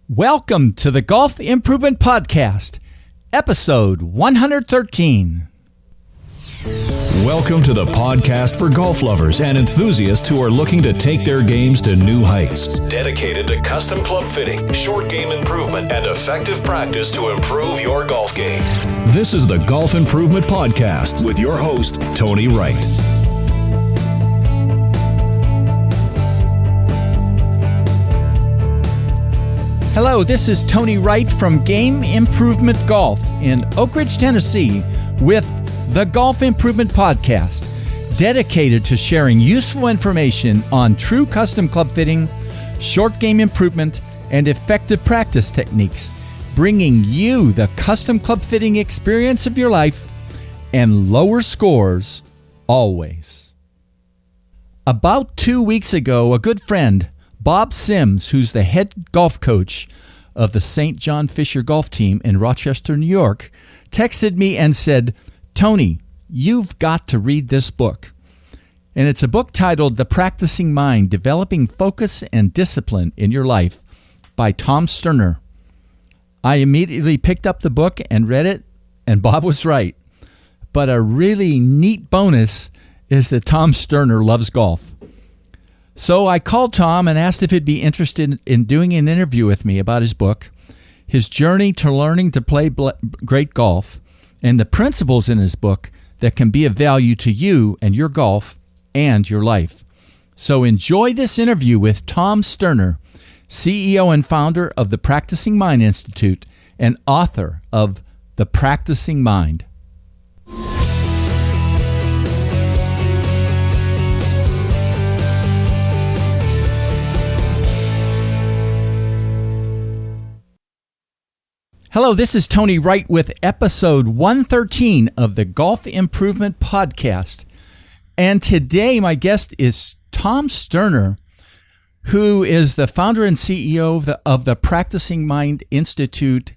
Welcome to the Golf Improvement Podcast, episode 113. Welcome to the podcast for golf lovers and enthusiasts who are looking to take their games to new heights. Dedicated to custom club fitting, short game improvement, and effective practice to improve your golf game. This is the Golf Improvement Podcast with your host, Tony Wright. Hello, this is Tony Wright from Game Improvement Golf in Oak Ridge, Tennessee, with the Golf Improvement Podcast, dedicated to sharing useful information on true custom club fitting, short game improvement, and effective practice techniques, bringing you the custom club fitting experience of your life and lower scores always. About 2 weeks ago, a good friend, Bob Sims, who's the head golf coach of the St. John Fisher golf team in Rochester, New York, texted me and said, "Tony, you've got to read this book." And it's a book titled The Practicing Mind, Developing Focus and Discipline in Your Life by Tom Sterner. I immediately picked up the book and read it, and Bob was right. But a really neat bonus is that Tom Sterner loves golf. So I called Tom and asked if he'd be interested in doing an interview with me about his book, his journey to learning to play great golf, and the principles in his book that can be of value to you and your golf and your life. So enjoy this interview with Tom Sterner, CEO and founder of the Practicing Mind Institute and author of The Practicing Mind. Hello, this is Tony Wright with episode 113 of the Golf Improvement Podcast. And today my guest is Tom Sterner, who is the founder and CEO of the Practicing Mind Institute,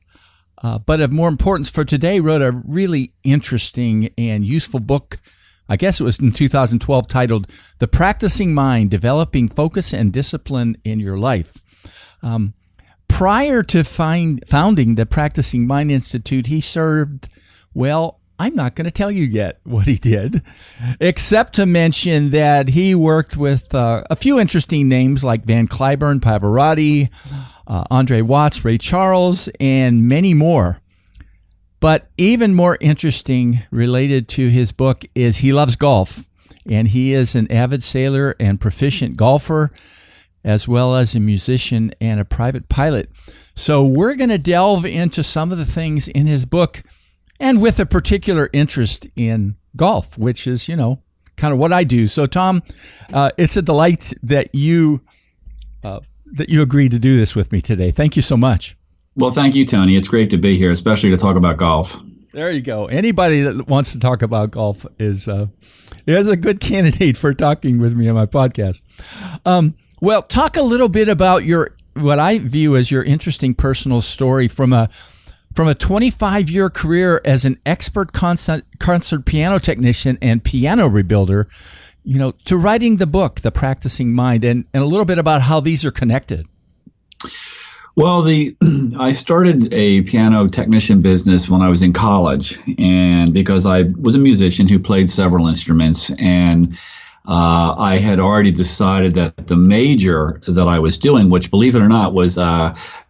but of more importance for today, wrote a really interesting and useful book. I guess it was in 2012, titled The Practicing Mind, Developing Focus and Discipline in Your Life. Prior to founding the Practicing Mind Institute, he served, well, I'm not going to tell you yet what he did, except to mention that he worked with a few interesting names like Van Cliburn, Pavarotti, Andre Watts, Ray Charles, and many more. But even more interesting related to his book is he loves golf, and he is an avid sailor and proficient golfer, as well as a musician and a private pilot. So we're going to delve into some of the things in his book, and with a particular interest in golf, which is, kind of what I do. So Tom, it's a delight that you agreed to do this with me today. Thank you so much. Well, thank you, Tony. It's great to be here, especially to talk about golf. There you go. Anybody that wants to talk about golf is a good candidate for talking with me on my podcast. Well, talk a little bit about what I view as your interesting personal story from a 25-year career as an expert concert piano technician and piano rebuilder, to writing the book, The Practicing Mind, and a little bit about how these are connected. Well, I started a piano technician business when I was in college, and because I was a musician who played several instruments, and I had already decided that the major that I was doing, which, believe it or not, was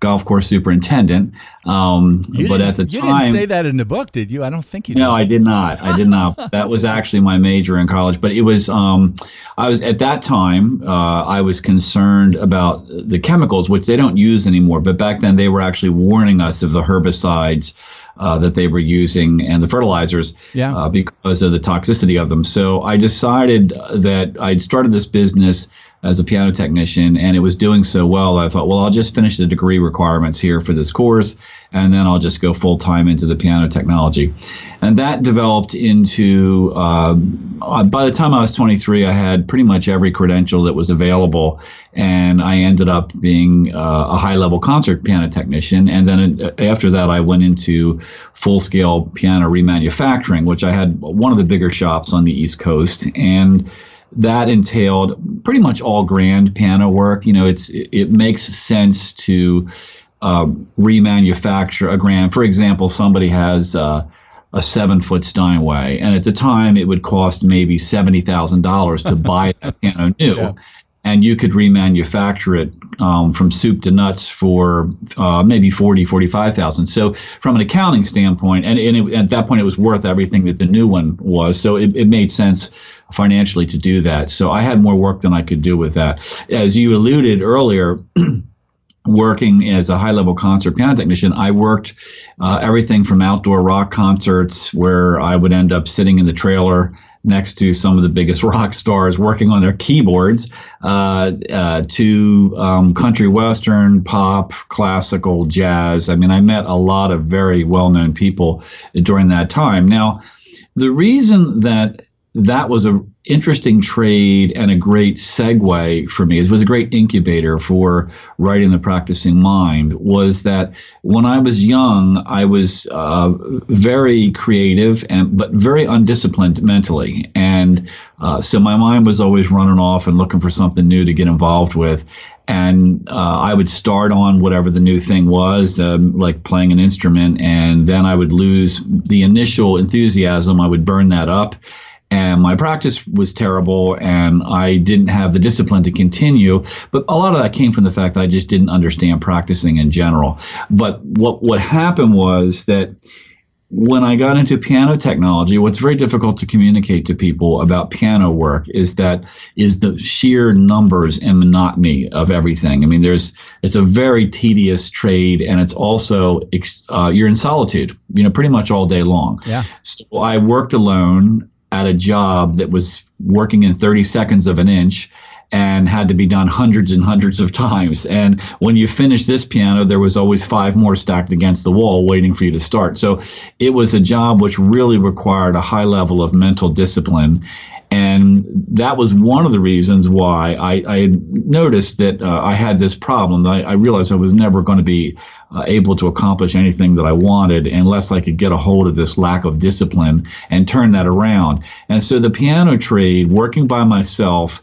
golf course superintendent. But at the time, you didn't say that in the book, did you? I don't think you did. No, I did not. That was actually my major in college. But it was, I was at that time, I was concerned about the chemicals, which they don't use anymore. But back then, they were actually warning us of the herbicides that they were using and the fertilizers because of the toxicity of them. So I decided that I'd started this business as a piano technician, and it was doing so well that I thought, well, I'll just finish the degree requirements here for this course, and then I'll just go full-time into the piano technology. And that developed into, by the time I was 23, I had pretty much every credential that was available, and I ended up being a high-level concert piano technician. And then after that, I went into full-scale piano remanufacturing, which I had one of the bigger shops on the East Coast, and that entailed pretty much all grand piano work. It makes sense to remanufacture a grand. For example, somebody has a 7-foot Steinway, and at the time it would cost maybe $70,000 to buy that piano new. Yeah. And you could remanufacture it from soup to nuts for maybe $45,000. So from an accounting standpoint, at that point it was worth everything that the new one was. So it made sense financially to do that. So I had more work than I could do with that. As you alluded earlier, working as a high-level concert piano technician, I worked everything from outdoor rock concerts where I would end up sitting in the trailer next to some of the biggest rock stars working on their keyboards, to country western, pop, classical, jazz. I mean, I met a lot of very well-known people during that time. Now, the reason that was an interesting trade and a great segue for me, it was a great incubator for writing The Practicing Mind, was that when I was young, I was very creative but very undisciplined mentally. And so my mind was always running off and looking for something new to get involved with. And I would start on whatever the new thing was, like playing an instrument, and then I would lose the initial enthusiasm. I would burn that up. And my practice was terrible, and I didn't have the discipline to continue. But a lot of that came from the fact that I just didn't understand practicing in general. But what happened was that when I got into piano technology, what's very difficult to communicate to people about piano work is the sheer numbers and monotony of everything. I mean, it's a very tedious trade, and it's also you're in solitude, pretty much all day long. Yeah. So I worked alone at a job that was working in 30 seconds of an inch and had to be done hundreds and hundreds of times. And when you finish this piano, there was always 5 more stacked against the wall waiting for you to start. So it was a job which really required a high level of mental discipline. And that was one of the reasons why I noticed that I had this problem. I realized I was never going to be able to accomplish anything that I wanted unless I could get a hold of this lack of discipline and turn that around. And so the piano trade, working by myself,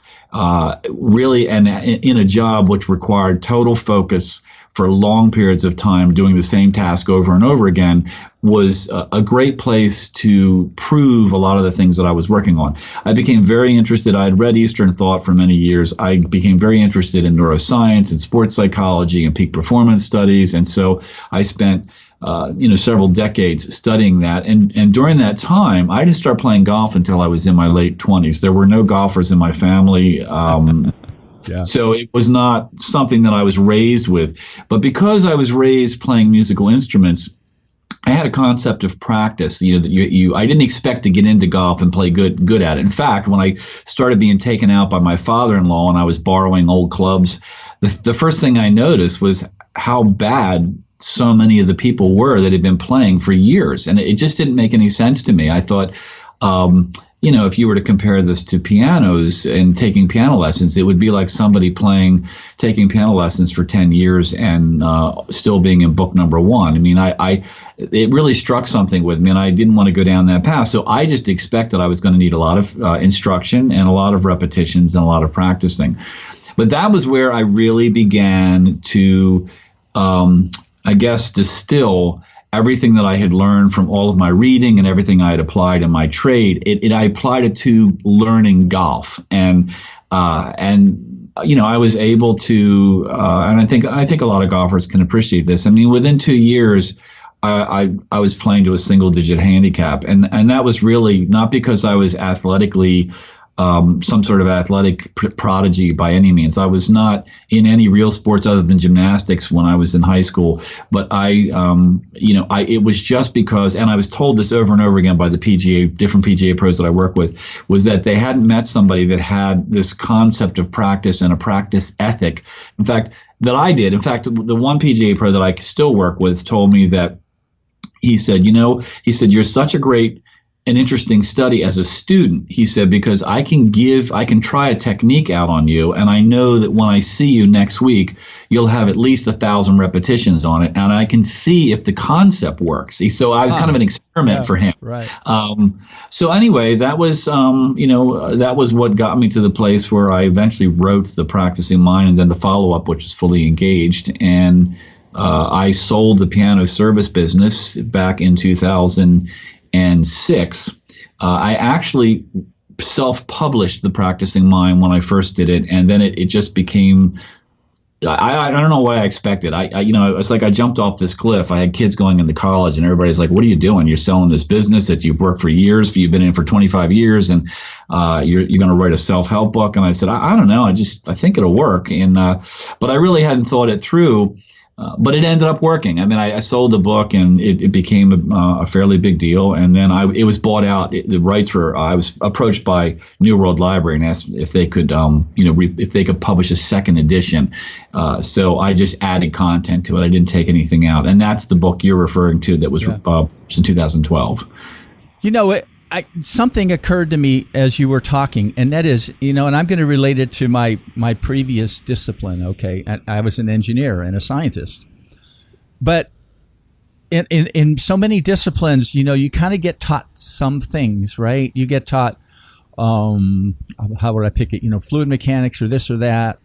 really, and in a job which required total focus for long periods of time, doing the same task over and over again, was a great place to prove a lot of the things that I was working on. I became very interested. I had read Eastern Thought for many years. I became very interested in neuroscience and sports psychology and peak performance studies. And so I spent several decades studying that. And during that time, I didn't start playing golf until I was in my late 20s. There were no golfers in my family. Yeah. So it was not something that I was raised with. But because I was raised playing musical instruments, I had a concept of practice, that I didn't expect to get into golf and play good at it. In fact, when I started being taken out by my father-in-law and I was borrowing old clubs, the first thing I noticed was how bad so many of the people were that had been playing for years. And it just didn't make any sense to me. I thought, if you were to compare this to pianos and taking piano lessons, it would be like somebody taking piano lessons for 10 years and still being in book number 1. I mean, it really struck something with me, and I didn't want to go down that path. So I just expected I was going to need a lot of instruction and a lot of repetitions and a lot of practicing. But that was where I really began to, distill everything that I had learned from all of my reading and everything I had applied in my trade. I applied it to learning golf, and I was able to, and I think a lot of golfers can appreciate this. I mean, within 2 years, I was playing to a single-digit handicap, and that was really not because I was athletically some sort of athletic prodigy by any means. I was not in any real sports other than gymnastics when I was in high school. But it was just because, and I was told this over and over again by the different PGA pros that I work with, was that they hadn't met somebody that had this concept of practice and a practice ethic. In fact, that I did. In fact, the one PGA pro that I still work with told me that he said, you're such an interesting study as a student, he said, because I can try a technique out on you, and I know that when I see you next week, you'll have at least 1,000 repetitions on it, and I can see if the concept works. So I was kind of an experiment for him. Right. So anyway, that was, that was what got me to the place where I eventually wrote The Practicing Mind, and then the follow-up, which is Fully Engaged. And I sold the piano service business back in 2006. I actually self-published The Practicing Mind when I first did it, and then it just became. I don't know what I expected. It's like I jumped off this cliff. I had kids going into college, and everybody's like, "What are you doing? You're selling this business that you've worked for years. You've been in for 25 years, and you're going to write a self-help book." And I said, "I don't know. I think it'll work." And but I really hadn't thought it through. But it ended up working. I mean, I sold the book, and it became a fairly big deal. And then it was bought out. The rights were. I was approached by New World Library and asked if they could, if they could publish a second edition. So I just added content to it. I didn't take anything out, and that's the book you're referring to that was published in 2012. Something occurred to me as you were talking, and that is, and I'm going to relate it to my previous discipline. Okay, I was an engineer and a scientist, but in so many disciplines, you kind of get taught some things, right? You get taught, how would I pick it? Fluid mechanics or this or that.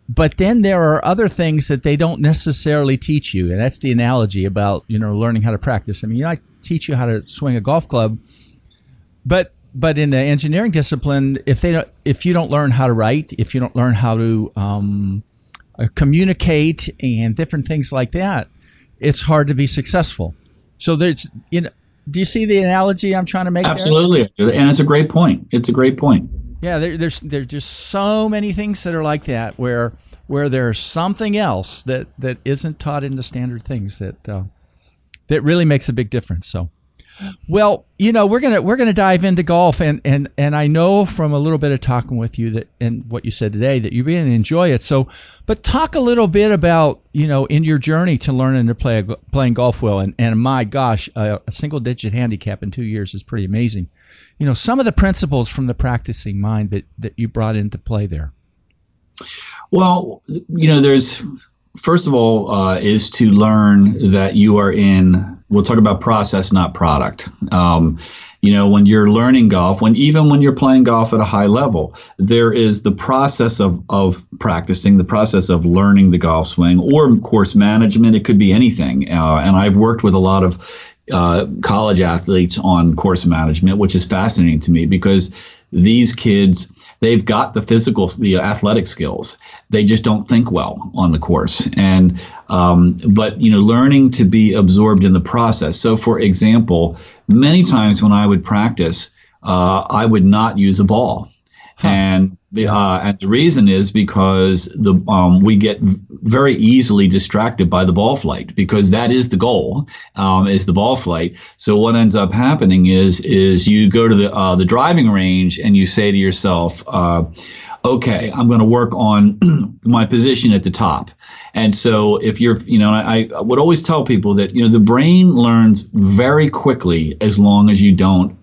But then there are other things that they don't necessarily teach you, and that's the analogy about learning how to practice. I mean, I teach you how to swing a golf club. But in the engineering discipline, if you don't learn how to write, if you don't learn how to communicate and different things like that, it's hard to be successful. So there's, do you see the analogy I'm trying to make? Absolutely, there? And it's a great point. Yeah, there's just so many things that are like that where there's something else that isn't taught in the standard things that really makes a big difference. So. Well, we're gonna dive into golf, and I know from a little bit of talking with you that and what you said today that you really enjoy it. So, but talk a little bit about in your journey to learning to playing golf well, and my gosh, a single-digit handicap in 2 years is pretty amazing. Some of the principles from the Practicing Mind that you brought into play there. Well, there's first of all is to learn that you are in. We'll talk about process, not product. When you're learning golf, when you're playing golf at a high level, there is the process of practicing, the process of learning the golf swing, or course management. It could be anything. And I've worked with a lot of college athletes on course management, which is fascinating to me because these kids, they've got the athletic skills. They just don't think well on the course. And but learning to be absorbed in the process. So, for example, many times when I would practice, I would not use a ball. And the reason is because we get very easily distracted by the ball flight, because that is the goal, is the ball flight. So what ends up happening is you go to the driving range and you say to yourself, okay, I'm going to work on my position at the top. And so if you're, I would always tell people that, the brain learns very quickly as long as you don't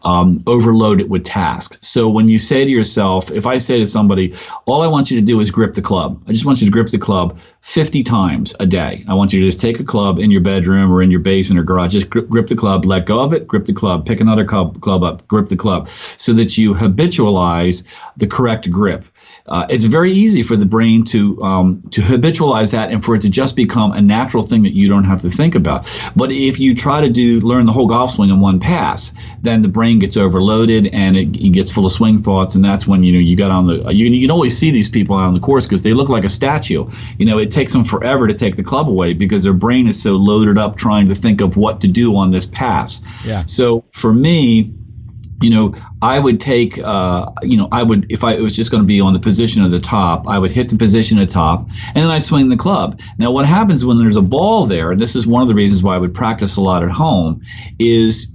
overload it with tasks. So when you say to yourself, if I say to somebody, all I want you to do is grip the club. I just want you to grip the club 50 times a day. I want you to just take a club in your bedroom or in your basement or garage, just grip the club, let go of it, grip the club, pick another club up, grip the club, so that you habitualize the correct grip. It's very easy for the brain to habitualize that and for it to just become a natural thing that you don't have to think about. But if you try to learn the whole golf swing in one pass, then the brain gets overloaded and it gets full of swing thoughts, and that's when you got on the you can always see these people out on the course because they look like a statue. It takes them forever to take the club away because their brain is so loaded up trying to think of what to do on this pass. Yeah. So for me, I would take, if it was just going to be on the position of the top, I would hit the position at the top, and then I'd swing the club. Now, what happens when there's a ball there, and this is one of the reasons why I would practice a lot at home, is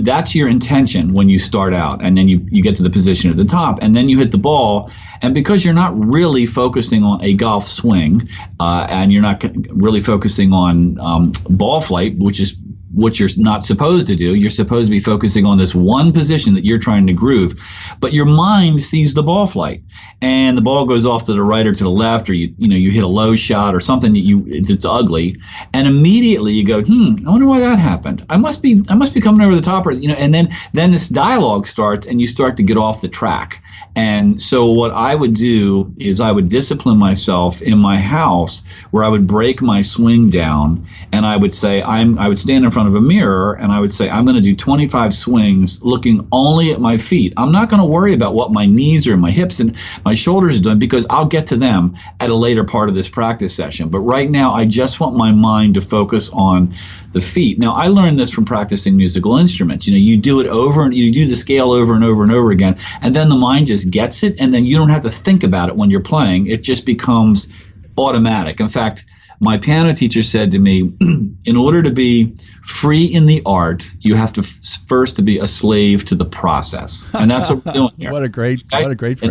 that's your intention when you start out, and then you get to the position at the top, and then you hit the ball, and because you're not really focusing on a golf swing, and you're not really focusing on ball flight, which is what you're not supposed to do. You're supposed to be focusing on this one position that you're trying to groove, but your mind sees the ball flight, and the ball goes off to the right or to the left, or you hit a low shot or something that it's ugly, and immediately you go, I wonder why that happened. I must be coming over the top, or and then this dialogue starts, and you start to get off the track. And so what I would do is I would discipline myself in my house, where I would break my swing down, and I would say I would stand in front of a mirror, and I would say I'm going to do 25 swings looking only at my feet. I'm not going to worry about what my knees or my hips and my shoulders are doing, because I'll get to them at a later part of this practice session. But right now, I just want my mind to focus on the feet. Now, I learned this from practicing musical instruments. You do it over, and you do the scale over and over and over again, and then the mind just gets it, and then you don't have to think about it when you're playing. It just becomes automatic. In fact, my piano teacher said to me, in order to be free in the art, you have to first to be a slave to the process. And that's what we're doing here. What a great phrase.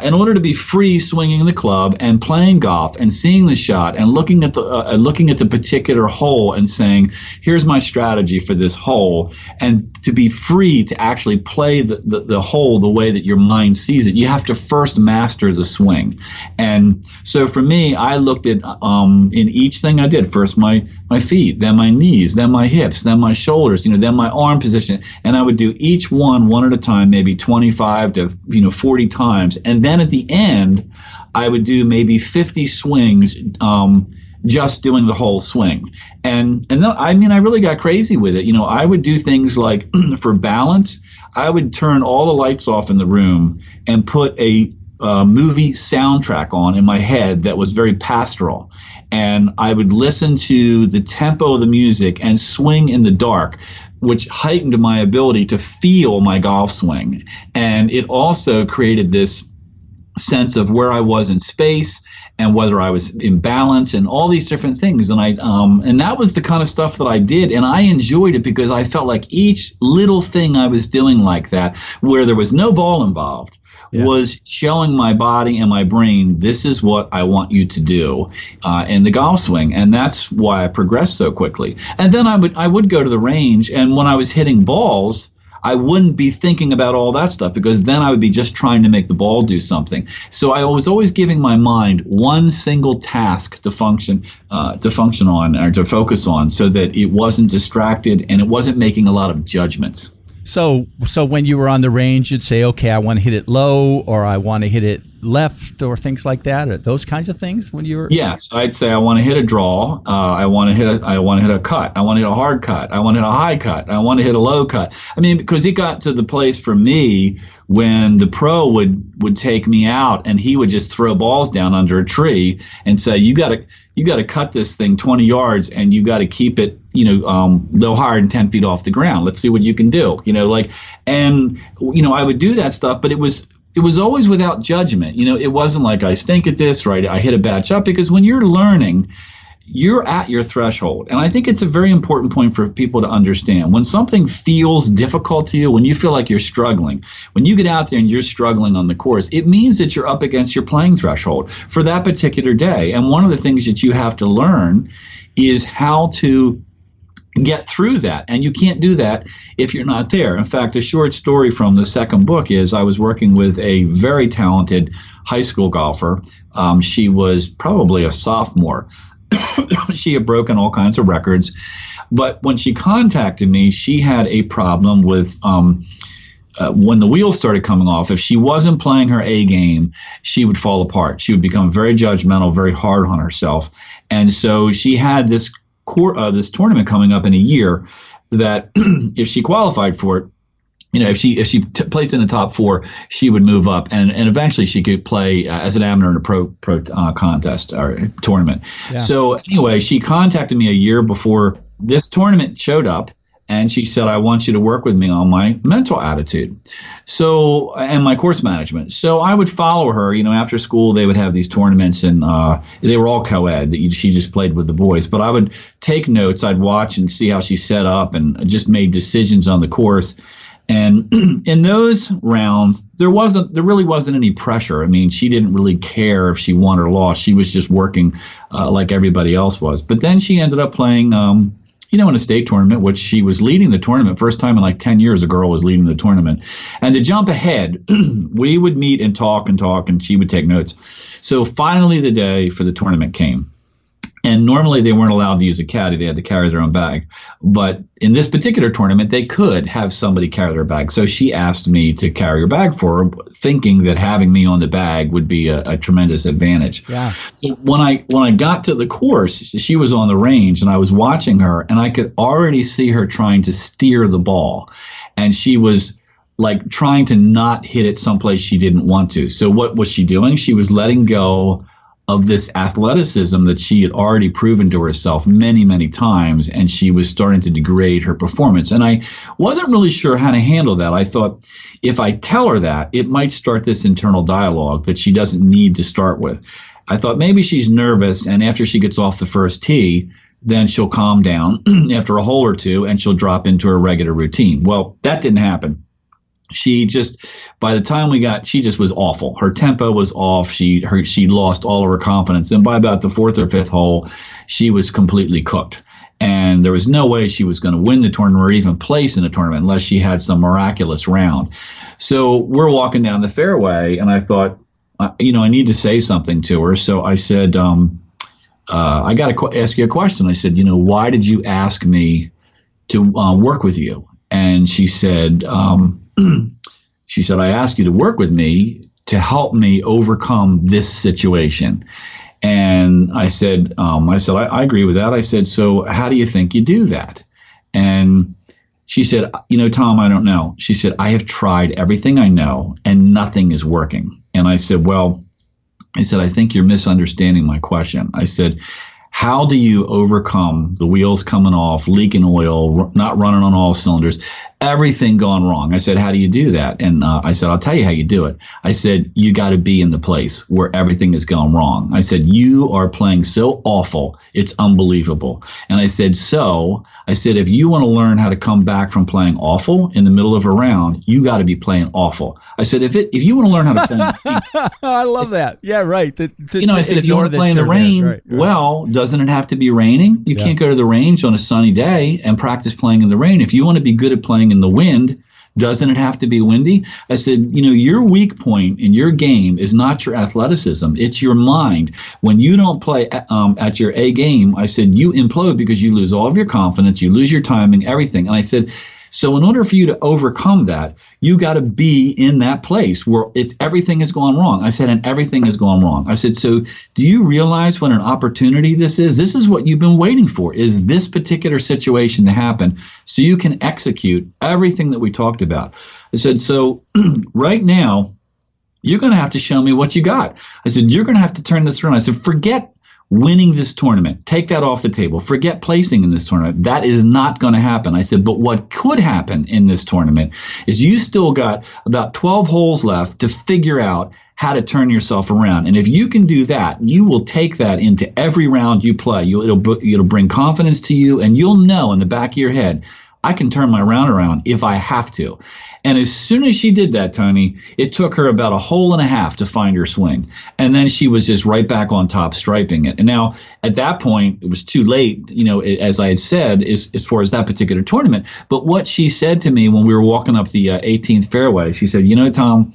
In order to be free swinging the club and playing golf and seeing the shot and looking at the particular hole and saying, here's my strategy for this hole, and to be free to actually play the hole the way that your mind sees it, you have to first master the swing. And so for me, I looked at in each thing I did, first my feet, then my knees, then my hips, then my shoulders, then my arm position, and I would do each one at a time, maybe 25 to 40 times. And then at the end, I would do maybe 50 swings, just doing the whole swing. And then, I really got crazy with it. I would do things like, for balance, I would turn all the lights off in the room and put a movie soundtrack on in my head that was very pastoral. And I would listen to the tempo of the music and swing in the dark, which heightened my ability to feel my golf swing. And it also created this sense of where I was in space and whether I was in balance and all these different things. And and that was the kind of stuff that I did. And I enjoyed it because I felt like each little thing I was doing like that, where there was no ball involved, was showing my body and my brain, this is what I want you to do in the golf swing. And that's why I progressed so quickly. And then I would go to the range, and when I was hitting balls, I wouldn't be thinking about all that stuff, because then I would be just trying to make the ball do something. So I was always giving my mind one single task to function on, or to focus on, so that it wasn't distracted and it wasn't making a lot of judgments. So when you were on the range, you'd say, okay, I want to hit it low, or I want to hit it left, or things like that, or those kinds of things when you were? Yes, I'd say I want to hit a draw. I want to hit a cut. I want to hit a hard cut. I want to hit a high cut. I want to hit a low cut. Because it got to the place for me when the pro would take me out, and he would just throw balls down under a tree and say, you got to cut this thing 20 yards, and you got to keep it, no higher than 10 feet off the ground. Let's see what you can do. I would do that stuff, but it was always without judgment. It wasn't like I stink at this, right? I hit a bad shot, because when you're learning, you're at your threshold. And I think it's a very important point for people to understand. When something feels difficult to you, when you feel like you're struggling, when you get out there and you're struggling on the course, it means that you're up against your playing threshold for that particular day. And one of the things that you have to learn is how to get through that. And you can't do that if you're not there. In fact, a short story from the second book is I was working with a very talented high school golfer. She was probably a sophomore. She had broken all kinds of records. But when she contacted me, she had a problem with when the wheels started coming off. If she wasn't playing her A game, she would fall apart. She would become very judgmental, very hard on herself. And so she had this tournament coming up in a year that if she qualified for it, if she placed in the top 4, she would move up, and eventually she could play as an amateur in a pro contest or tournament. Yeah. So anyway, she contacted me a year before this tournament showed up, and she said, I want you to work with me on my mental attitude. So, and my course management. So I would follow her, after school they would have these tournaments, and they were all co-ed. She just played with the boys. But I would take notes, I'd watch and see how she set up and just made decisions on the course. And in those rounds, there really wasn't any pressure. She didn't really care if she won or lost. She was just working like everybody else was. But then she ended up playing in a state tournament, which she was leading the tournament. First time in like 10 years, a girl was leading the tournament. And to jump ahead, we would meet and talk, and she would take notes. So finally the day for the tournament came. And normally they weren't allowed to use a caddy. They had to carry their own bag. But in this particular tournament, they could have somebody carry their bag. So she asked me to carry her bag for her, thinking that having me on the bag would be a tremendous advantage. Yeah. So when I got to the course, she was on the range, and I was watching her, and I could already see her trying to steer the ball. And she was like trying to not hit it someplace she didn't want to. So what was she doing? She was letting go of this athleticism that she had already proven to herself many, many times, and she was starting to degrade her performance. And I wasn't really sure how to handle that. I thought if I tell her that, it might start this internal dialogue that she doesn't need to start with. I thought maybe she's nervous, and after she gets off the first tee, then she'll calm down after a hole or two, and she'll drop into her regular routine. Well, that didn't happen. She just, by the time she just was awful. Her tempo was off. She lost all of her confidence. And by about the fourth or fifth hole, she was completely cooked. And there was no way she was going to win the tournament or even place in a tournament unless she had some miraculous round. So we're walking down the fairway, and I thought, I need to say something to her. So I said, I got to ask you a question. I said, why did you ask me to work with you? And she said, I asked you to work with me to help me overcome this situation. And I said, I agree with that. I said, so how do you think you do that? And she said, Tom, I don't know. She said, I have tried everything I know and nothing is working. And I said, I think you're misunderstanding my question. I said, how do you overcome the wheels coming off, leaking oil, not running on all cylinders, everything gone wrong? I said, how do you do that? And I said, I'll tell you how you do it. I said, you got to be in the place where everything is going wrong. I said, you are playing so awful, it's unbelievable. And I said, if you want to learn how to come back from playing awful in the middle of a round, you got to be playing awful. I said, if you want to learn how to play, I love that. Yeah, right. I said, if you want to play in the rain, right. Well, doesn't it have to be raining? You can't go to the range on a sunny day and practice playing in the rain. If you want to be good at playing in the wind, doesn't it have to be windy? I said, your weak point in your game is not your athleticism. It's your mind. When you don't play at your A game, I said, you implode because you lose all of your confidence, you lose your timing, everything. And I said, so in order for you to overcome that, you got to be in that place where everything has gone wrong. I said, and everything has gone wrong. I said, so do you realize what an opportunity this is? This is what you've been waiting for, is this particular situation to happen so you can execute everything that we talked about. I said, so right now, you're going to have to show me what you got. I said, you're going to have to turn this around. I said, forget winning this tournament. Take that off the table. Forget placing in this tournament. That is not going to happen. I said, but what could happen in this tournament is you still got about 12 holes left to figure out how to turn yourself around. And if you can do that, you will take that into every round you play. It'll bring confidence to you, and you'll know in the back of your head, I can turn my round around if I have to. And as soon as she did that, Tony, it took her about a hole and a half to find her swing. And then she was just right back on top, striping it. And now at that point, it was too late, as I had said, as far as that particular tournament. But what she said to me when we were walking up the 18th fairway, she said, Tom,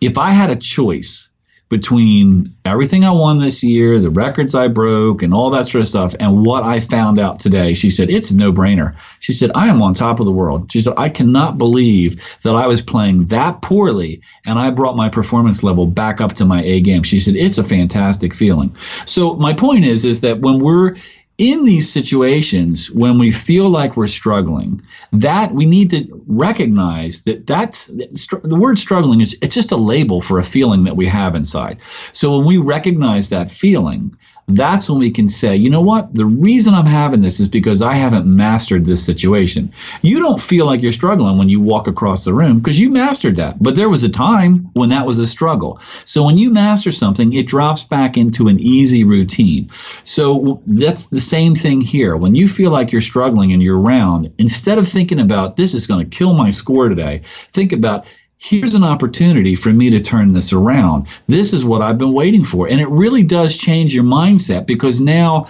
if I had a choice between everything I won this year, the records I broke, and all that sort of stuff, and what I found out today, she said, it's a no-brainer. She said, I am on top of the world. She said, I cannot believe that I was playing that poorly, and I brought my performance level back up to my A game. She said, it's a fantastic feeling. So my point is that when we're in these situations, when we feel like we're struggling, that we need to recognize that the word struggling it's just a label for a feeling that we have inside. So when we recognize that feeling, that's when we can say, you know what? The reason I'm having this is because I haven't mastered this situation. You don't feel like you're struggling when you walk across the room because you mastered that. But there was a time when that was a struggle. So when you master something, it drops back into an easy routine. So that's the same thing here. When you feel like you're struggling in your round, instead of thinking about this is going to kill my score today, think about here's an opportunity for me to turn this around. This is what I've been waiting for. And it really does change your mindset because now,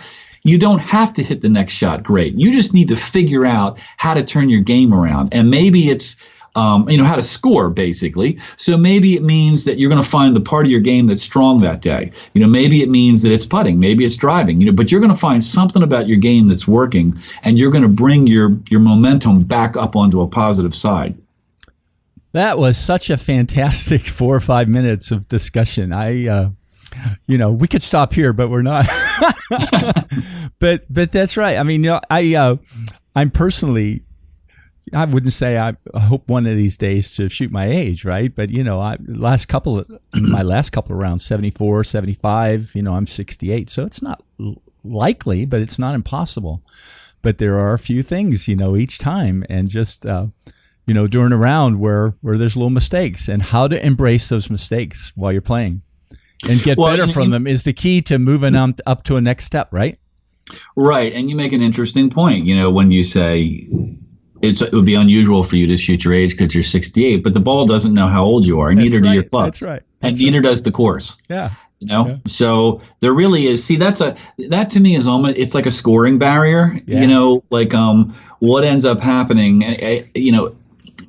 you don't have to hit the next shot great. You just need to figure out how to turn your game around. And maybe it's how to score, basically. So maybe it means that you're going to find the part of your game that's strong that day. Maybe it means that it's putting, maybe it's driving, but you're going to find something about your game that's working, and you're going to bring your momentum back up onto a positive side. That was such a fantastic 4 or 5 minutes of discussion. We could stop here, but we're not. but that's right. I mean, I'm personally, I wouldn't say I hope one of these days to shoot my age, right? But, my last couple of rounds, 74, 75, I'm 68. So it's not likely, but it's not impossible. But there are a few things, each time, and just, during a round where there's little mistakes, and how to embrace those mistakes while you're playing and get better from them is the key to moving up to a next step, right? Right. And you make an interesting point, when you say it would be unusual for you to shoot your age because you're 68, but the ball doesn't know how old you are, and neither do your clubs. That's right. And neither does the course. Yeah. So there really is. See, that to me is almost, it's like a scoring barrier. Yeah. What ends up happening.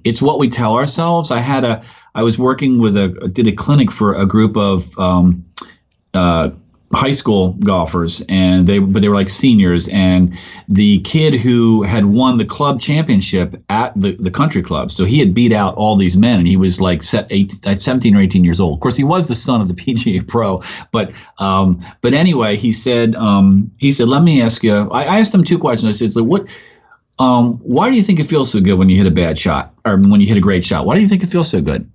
It's what we tell ourselves. I was working did a clinic for a group of high school golfers, and they were like seniors, and the kid who had won the club championship at the country club, so he had beat out all these men, and he was like 17 or 18 years old. Of course, he was the son of the PGA pro, but anyway, he said, let me ask you, I asked him 2 questions. I said, so why do you think it feels so good when you hit a bad shot, or when you hit a great shot? Why do you think it feels so good?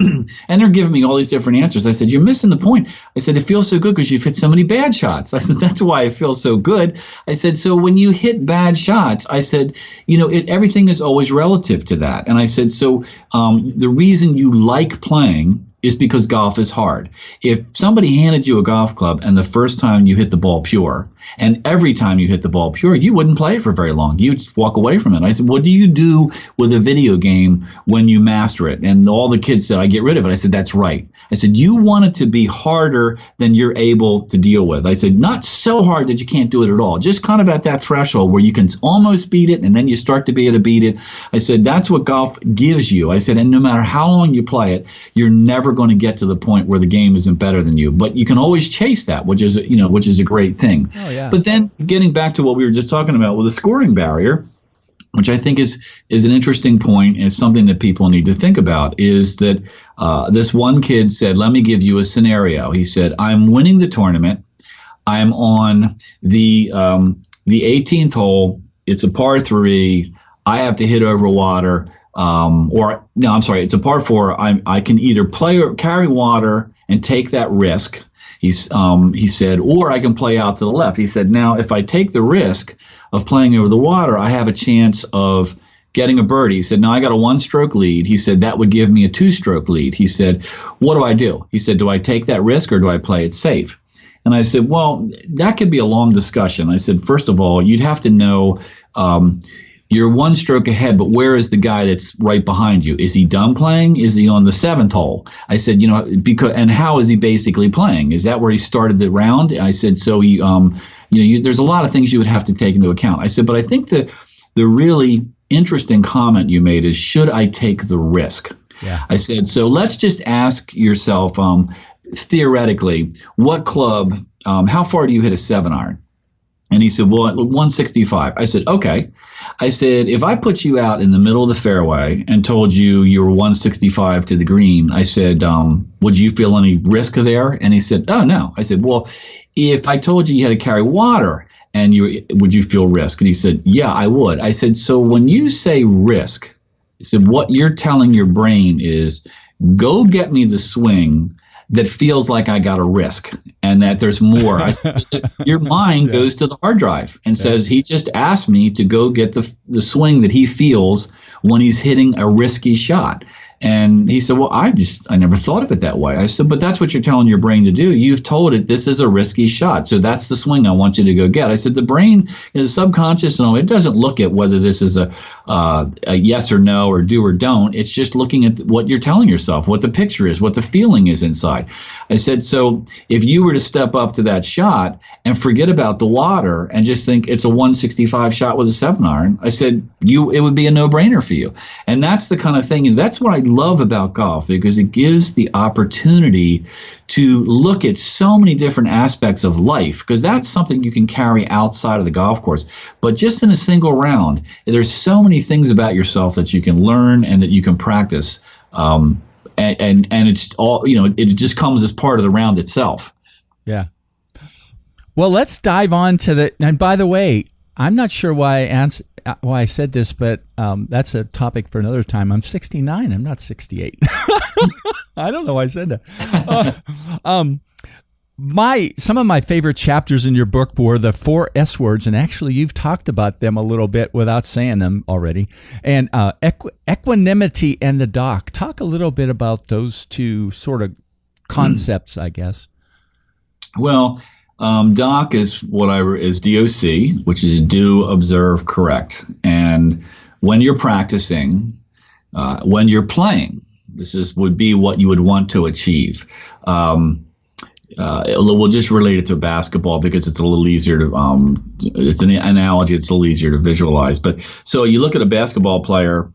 And they're giving me all these different answers. I said, you're missing the point. I said, it feels so good because you've hit so many bad shots. I said, that's why it feels so good. I said, so when you hit bad shots, I said, everything is always relative to that. And I said, so the reason you like playing is because golf is hard. If somebody handed you a golf club and the first time you hit the ball pure, and every time you hit the ball pure, you wouldn't play it for very long. You'd just walk away from it. I said, what do you do with a video game when you master it? And all the kids said, I get rid of it. I said, that's right. I said, you want it to be harder than you're able to deal with. I said, not so hard that you can't do it at all. Just kind of at that threshold where you can almost beat it, and then you start to be able to beat it. I said, that's what golf gives you. I said, and no matter how long you play it, you're never going to get to the point where the game isn't better than you. But you can always chase that, which is a great thing. Oh, yeah. But then getting back to what we were just talking about with the scoring barrier, which I think is an interesting point, and something that people need to think about, is that this one kid said, let me give you a scenario. He said, I'm winning the tournament. I'm on the 18th hole. It's a par 3. I have to hit over water. It's a par 4. I can either play or carry water and take that risk. He said, or I can play out to the left. He said, now, if I take the risk of playing over the water, I have a chance of getting a birdie. He said, now I got a 1-stroke lead. He said, that would give me a 2-stroke lead. He said, what do I do? He said, do I take that risk or do I play it safe? And I said, well, that could be a long discussion. I said, first of all, you'd have to know you're 1 stroke ahead, but where is the guy that's right behind you? Is he done playing? Is he on the 7th hole? I said, and how is he basically playing? Is that where he started the round? I said, so he, there's a lot of things you would have to take into account. I said, but I think the really interesting comment you made is, should I take the risk? Yeah. I said, so let's just ask yourself, theoretically, what club, how far do you hit a 7-iron? And he said, well, 165. I said, okay. I said, if I put you out in the middle of the fairway and told you were 165 to the green, I said, would you feel any risk there? And he said, oh, no. I said, well, if I told you had to carry water, and would you feel risk? And he said, yeah, I would. I said, so when you say risk, he said, what you're telling your brain is, go get me the swing that feels like I got a risk and that there's more. I said, your mind goes to the hard drive and says, he just asked me to go get the swing that he feels when he's hitting a risky shot. And he said, well, I never thought of it that way. I said, but that's what you're telling your brain to do. You've told it this is a risky shot. So that's the swing I want you to go get. I said, the brain is subconscious and all. It doesn't look at whether this is a yes or no or do or don't. It's just looking at what you're telling yourself, what the picture is, what the feeling is inside. I said, so if you were to step up to that shot and forget about the water and just think it's a 165 shot with a 7-iron, I said, it would be a no-brainer for you. And that's the kind of thing, and that's what I love about golf, because it gives the opportunity to look at so many different aspects of life, because that's something you can carry outside of the golf course. But just in a single round, there's so many things about yourself that you can learn and that you can practice. And it's all, it just comes as part of the round itself. Yeah. Well, let's dive on to and by the way, I'm not sure why I said this, but that's a topic for another time. I'm 69. I'm not 68. I don't know why I said that. Some of my favorite chapters in your book were the 4 S words, and actually you've talked about them a little bit without saying them already. And equanimity and the dock. Talk a little bit about those two sort of concepts, I guess. Well, DOC is is DOC, which is do, observe, correct. And when you're practicing, when you're playing, would be what you would want to achieve. We'll just relate it to basketball because it's a little easier to, it's an analogy that's a little easier to visualize. But so you look at a basketball player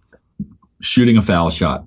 shooting a foul shot.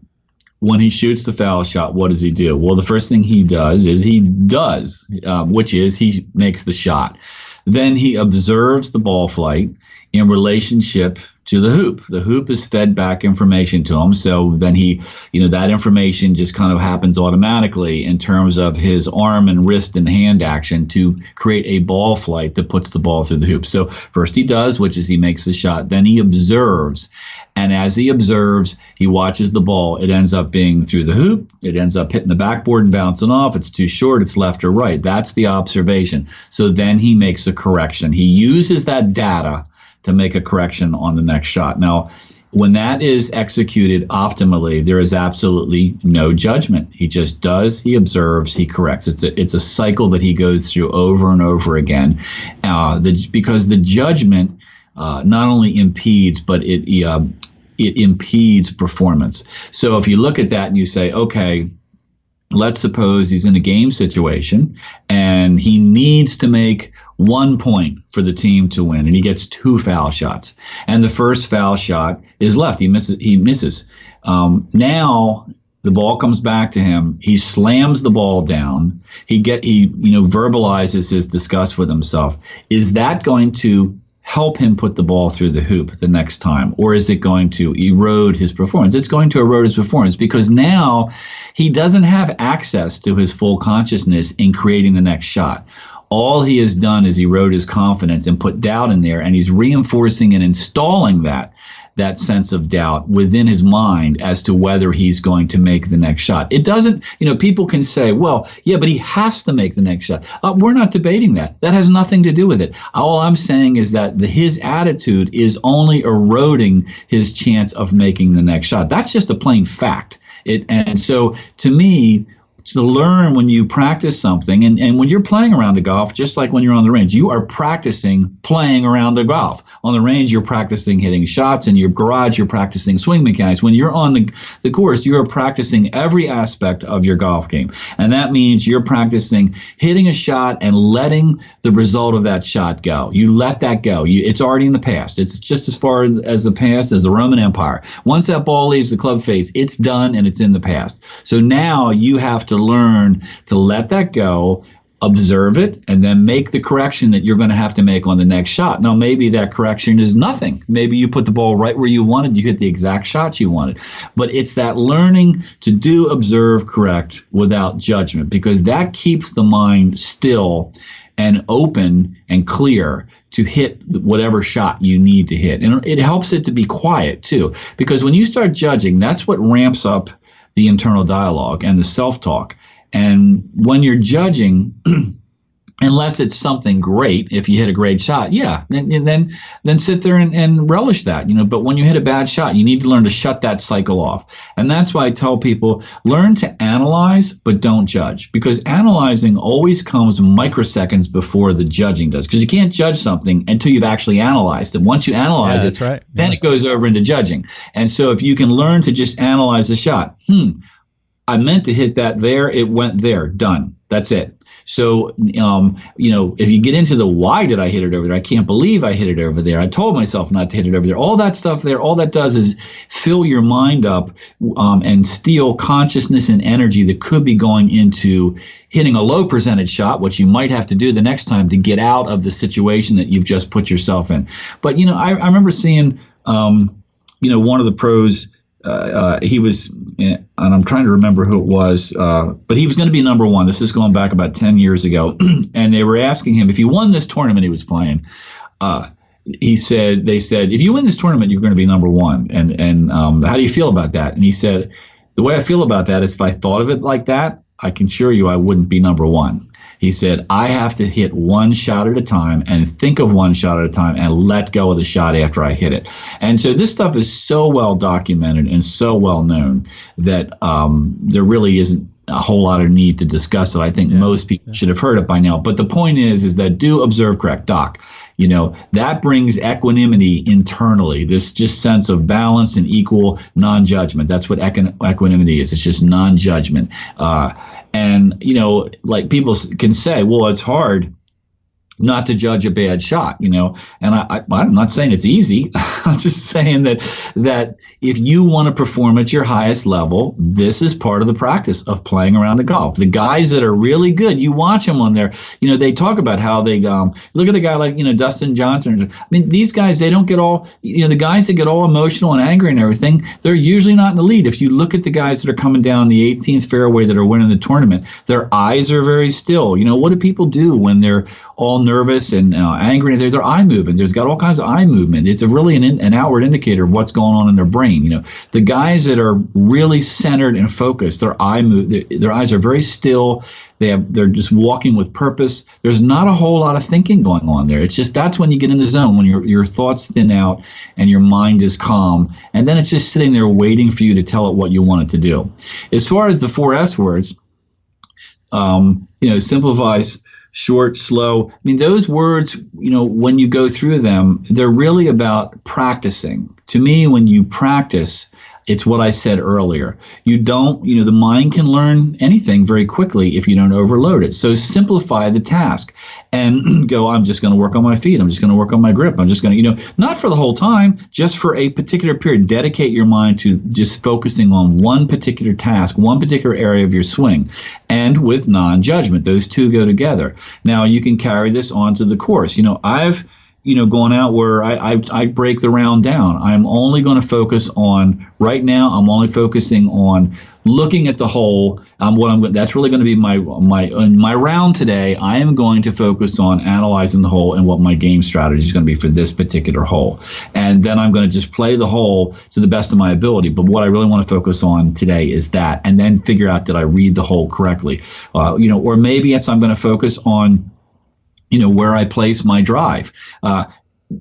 When he shoots the foul shot, what does he do? Well, the first thing he does, which is he makes the shot. Then he observes the ball flight in relationship to the hoop. The hoop is fed back information to him. So then that information just kind of happens automatically in terms of his arm and wrist and hand action to create a ball flight that puts the ball through the hoop. So first he does, which is he makes the shot. Then he observes. And as he observes, he watches the ball. It ends up being through the hoop. It ends up hitting the backboard and bouncing off. It's too short. It's left or right. That's the observation. So then he makes a correction. He uses that data to make a correction on the next shot. Now, when that is executed optimally, there is absolutely no judgment. He just does, he observes, he corrects. It's a cycle that he goes through over and over again, because the judgment not only impedes, but it impedes performance. So if you look at that and you say, okay, let's suppose he's in a game situation and he needs to make 1 point for the team to win, and he gets 2 foul shots. And the first foul shot is left. He misses. Now the ball comes back to him. He slams the ball down. He verbalizes his disgust with himself. Is that going to help him put the ball through the hoop the next time? Or is it going to erode his performance? It's going to erode his performance because now he doesn't have access to his full consciousness in creating the next shot. All he has done is erode his confidence and put doubt in there, and he's reinforcing and installing that sense of doubt within his mind as to whether he's going to make the next shot. It doesn't, people can say, well, yeah, but he has to make the next shot. We're not debating that. That has nothing to do with it. All I'm saying is that his attitude is only eroding his chance of making the next shot. That's just a plain fact. And so to me, to learn when you practice something, and when you're playing around the golf, just like when you're on the range, you are practicing playing around the golf. On the range, you're practicing hitting shots. In your garage, you're practicing swing mechanics. When you're on the course, you are practicing every aspect of your golf game. And that means you're practicing hitting a shot and letting the result of that shot go. You let that go. It's already in the past. It's just as far as the past as the Roman Empire. Once that ball leaves the club face, it's done and it's in the past. So now you have to learn to let that go, observe it, and then make the correction that you're going to have to make on the next shot. Now, maybe that correction is nothing. Maybe you put the ball right where you wanted. You hit the exact shot you wanted. But it's that learning to do, observe, correct without judgment, because that keeps the mind still and open and clear to hit whatever shot you need to hit. And it helps it to be quiet, too, because when you start judging, that's what ramps up the internal dialogue and the self-talk. And when you're judging, Unless it's something great, if you hit a great shot, yeah, and then sit there and relish that, But when you hit a bad shot, you need to learn to shut that cycle off. And that's why I tell people, learn to analyze, but don't judge. Because analyzing always comes microseconds before the judging does. Because you can't judge something until you've actually analyzed it. Once you analyze that's right. Then it goes over into judging. And so if you can learn to just analyze the shot, I meant to hit that there, it went there, done. That's it. So, if you get into the why did I hit it over there? I can't believe I hit it over there. I told myself not to hit it over there. All that stuff there, all that does is fill your mind up and steal consciousness and energy that could be going into hitting a low percentage shot, which you might have to do the next time to get out of the situation that you've just put yourself in. But, I remember seeing, one of the pros, he was, and I'm trying to remember who it was, but he was going to be number one. This is going back about 10 years ago. And they were asking him if he won this tournament he was playing. They said, if you win this tournament, you're going to be number one. And how do you feel about that? And he said, the way I feel about that is if I thought of it like that, I can assure you I wouldn't be number one. He said, I have to hit one shot at a time and think of one shot at a time and let go of the shot after I hit it. And so this stuff is so well documented and so well known that there really isn't a whole lot of need to discuss it. I think most people should have heard it by now. But the point is that do observe, correct, Doc. That brings equanimity internally, this just sense of balance and equal non-judgment. That's what equanimity is. It's just non-judgment. And, like people can say, well, it's hard not to judge a bad shot, and I'm not saying it's easy. I'm just saying that if you want to perform at your highest level, this is part of the practice of playing around the golf. The guys that are really good, you watch them on there, they talk about how they look at a guy like, Dustin Johnson. I mean, these guys, they don't get all, the guys that get all emotional and angry and everything, they're usually not in the lead. If you look at the guys that are coming down the 18th fairway that are winning the tournament, their eyes are very still. What do people do when they're all nervous and angry? Their eye movement. There's got all kinds of eye movement. It's really an outward indicator of what's going on in their brain. The guys that are really centered and focused, their eyes are very still. They're just walking with purpose. There's not a whole lot of thinking going on there. It's just that's when you get in the zone, when your thoughts thin out and your mind is calm, and then it's just sitting there waiting for you to tell it what you want it to do. As far as the 4 S words, simplifies. Short, slow. I mean, those words, when you go through them, they're really about practicing. To me, when you practice, it's what I said earlier. You don't, the mind can learn anything very quickly if you don't overload it. So simplify the task and go, I'm just going to work on my feet. I'm just going to work on my grip. I'm just going to, not for the whole time, just for a particular period. Dedicate your mind to just focusing on one particular task, one particular area of your swing, and with non-judgment. Those two go together. Now, you can carry this onto the course. I've going out where I break the round down. I'm only going to focus on, right now, I'm only focusing on looking at the hole. That's really going to be my round today. I am going to focus on analyzing the hole and what my game strategy is going to be for this particular hole. And then I'm going to just play the hole to the best of my ability. But what I really want to focus on today is that, and then figure out, did I read the hole correctly? Or maybe I'm going to focus on where I place my drive.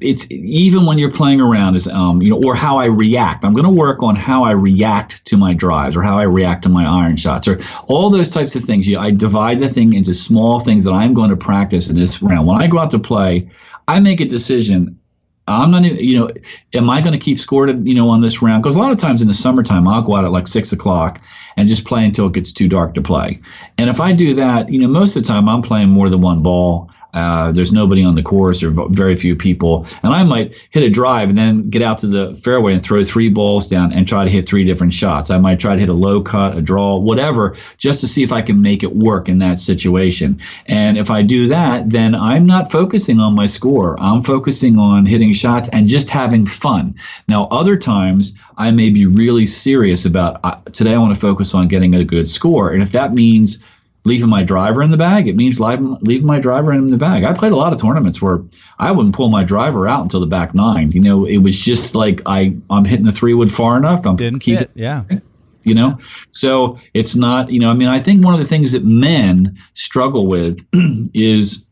It's even when you're playing around is, or how I react. I'm going to work on how I react to my drives or how I react to my iron shots or all those types of things. I divide the thing into small things that I'm going to practice in this round. When I go out to play, I make a decision. I'm not, am I going to keep score on this round? Because a lot of times in the summertime, I'll go out at like 6 o'clock and just play until it gets too dark to play. And if I do that, most of the time I'm playing more than one ball. There's nobody on the course or very few people. And I might hit a drive and then get out to the fairway and throw 3 balls down and try to hit 3 different shots. I might try to hit a low cut, a draw, whatever, just to see if I can make it work in that situation. And if I do that, then I'm not focusing on my score. I'm focusing on hitting shots and just having fun. Now, other times I may be really serious about, today I want to focus on getting a good score. And if that means leaving my driver in the bag, it means leaving my driver in the bag. I played a lot of tournaments where I wouldn't pull my driver out until the back 9. It was just like I'm hitting the 3-wood far enough. So it's not, I think one of the things that men struggle with is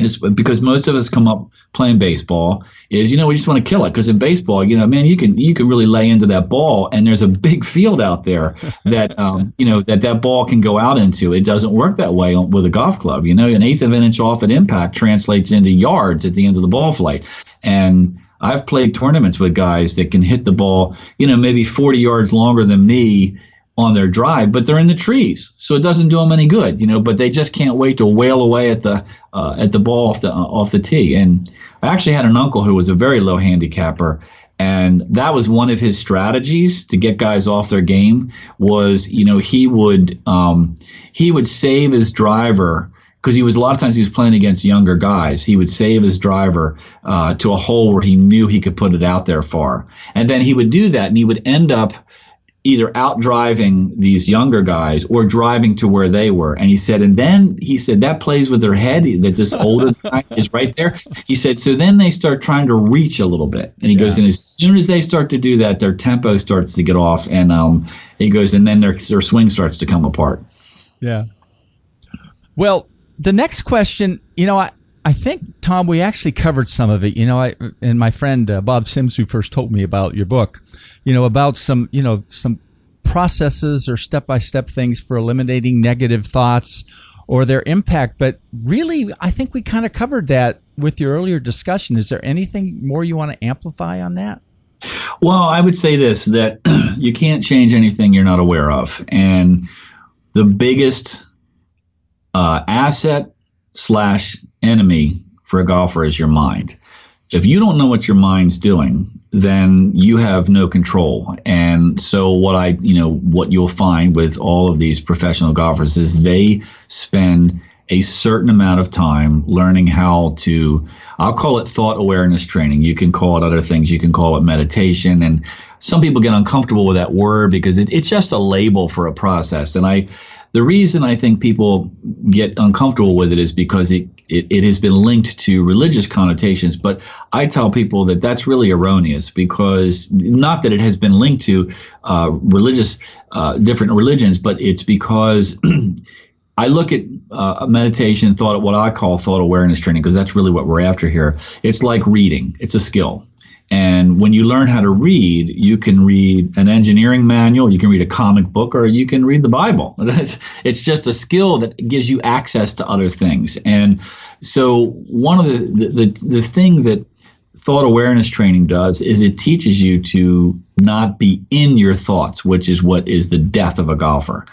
is because most of us come up playing baseball is, we just want to kill it. Because in baseball, man, you can really lay into that ball, and there's a big field out there that, that ball can go out into. It doesn't work that way with a golf club. An eighth of an inch off at impact translates into yards at the end of the ball flight. And I've played tournaments with guys that can hit the ball, maybe 40 yards longer than me on their drive, but they're in the trees, so it doesn't do them any good, but they just can't wait to wail away at the ball off the tee. And I actually had an uncle who was a very low handicapper, and that was one of his strategies to get guys off their game was, he would save his driver, because a lot of times he was playing against younger guys. He would save his driver to a hole where he knew he could put it out there far. And then he would do that, and he would end up either out driving these younger guys or driving to where they were. And he said that plays with their head, that this older guy is right there. He said, so then they start trying to reach a little bit. And he goes, and as soon as they start to do that, their tempo starts to get off. And he goes, and then their swing starts to come apart. Yeah. Well, the next question, I think, Tom, we actually covered some of it. And my friend Bob Sims, who first told me about your book, about some processes or step-by-step things for eliminating negative thoughts or their impact. But really, I think we kind of covered that with your earlier discussion. Is there anything more you want to amplify on that? Well, I would say this, that you can't change anything you're not aware of. And the biggest asset / enemy for a golfer is your mind. If you don't know what your mind's doing, then you have no control. And so what you'll find with all of these professional golfers is they spend a certain amount of time learning how to, I'll call it thought awareness training. You can call it other things. You can call it meditation. And some people get uncomfortable with that word because it's just a label for a process. And the reason I think people get uncomfortable with it is because it has been linked to religious connotations. But I tell people that that's really erroneous, because not that it has been linked to different religions, but it's because I look at meditation, what I call thought awareness training, because that's really what we're after here. It's like reading. It's a skill. And when you learn how to read, you can read an engineering manual, you can read a comic book, or you can read the Bible. It's just a skill that gives you access to other things. And so one of the thing that thought awareness training does is it teaches you to not be in your thoughts, which is what is the death of a golfer.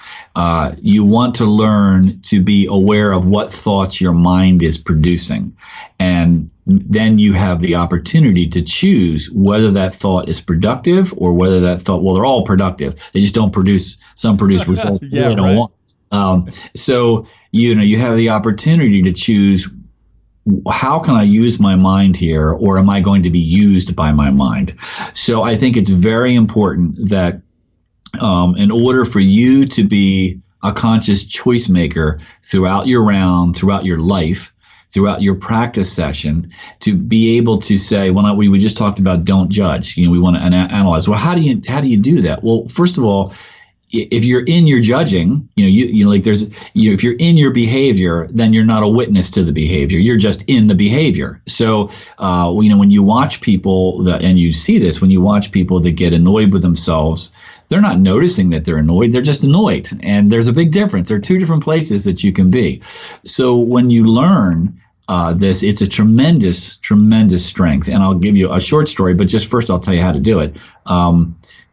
You want to learn to be aware of what thoughts your mind is producing. And then you have the opportunity to choose whether that thought is productive or whether that thought, well, they're all productive. They just don't produce results they don't want. So, you have the opportunity to choose, how can I use my mind here, or am I going to be used by my mind? So I think it's very important that in order for you to be a conscious choice maker throughout your round, throughout your life, throughout your practice session, to be able to say, we just talked about don't judge. We want to analyze. Well, how do you do that? Well, first of all, if you're in your judging, if you're in your behavior, then you're not a witness to the behavior. You're just in the behavior. So, when you watch people and you see this, when you watch people that get annoyed with themselves, they're not noticing that they're annoyed. They're just annoyed. And there's a big difference. There are two different places that you can be. So when you learn this, it's a tremendous, tremendous strength. And I'll give you a short story, but just first I'll tell you how to do it.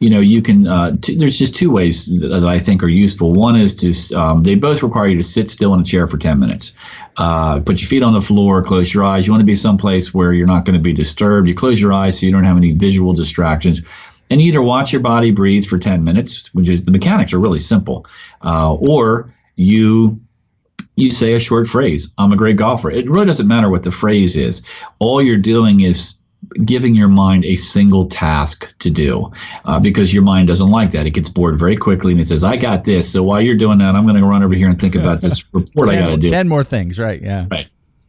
You can, there's just two ways that I think are useful. One is to, they both require you to sit still in a chair for 10 minutes. Put your feet on the floor, close your eyes. You want to be someplace where you're not going to be disturbed. You close your eyes so you don't have any visual distractions. And you either watch your body breathe for 10 minutes, which is, the mechanics are really simple, or you say a short phrase. I'm a great golfer. It really doesn't matter what the phrase is. All you're doing is giving your mind a single task to do, because your mind doesn't like that. It gets bored very quickly and it says, I got this. So while you're doing that, I'm going to run over here and think about this report I got to do. 10 more things, right? Yeah. Right.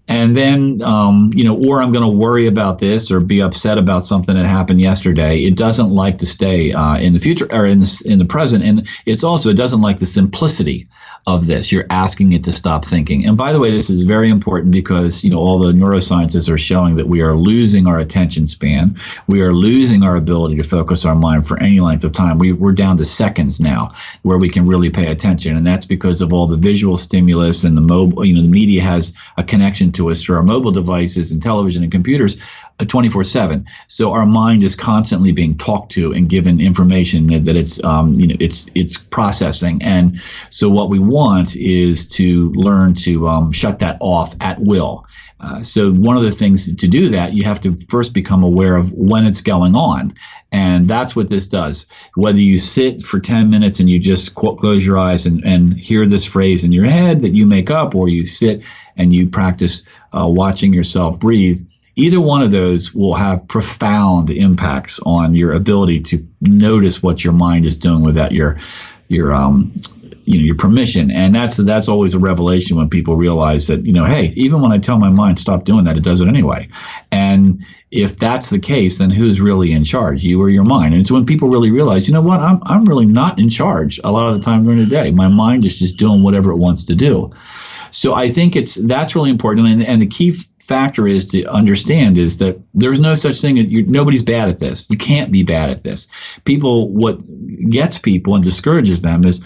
And then, or I'm going to worry about this or be upset about something that happened yesterday. It doesn't like to stay in the future or in the present. And it doesn't like the simplicity of this. You're asking it to stop thinking. And by the way, this is very important because, all the neurosciences are showing that we are losing our attention span. We are losing our ability to focus our mind for any length of time. We're down to seconds now where we can really pay attention. And that's because of all the visual stimulus and the mobile, the media has a connection to us through our mobile devices and television and computers 24/7. So our mind is constantly being talked to and given information that it's processing. And so what we want is to learn to shut that off at will. So one of the things to do that, you have to first become aware of when it's going on. And that's what this does. Whether you sit for 10 minutes and you just close your eyes and hear this phrase in your head that you make up, or you sit and you practice watching yourself breathe, either one of those will have profound impacts on your ability to notice what your mind is doing without your permission. And that's always a revelation when people realize that, hey, even when I tell my mind stop doing that, it does it anyway. And if that's the case, then who's really in charge, you or your mind? And it's when people really realize, what, I'm really not in charge a lot of the time during the day. My mind is just doing whatever it wants to do. So I think that's really important. And the key factor is to understand is that there's no such thing as nobody's bad at this. You can't be bad at this. What gets people and discourages them is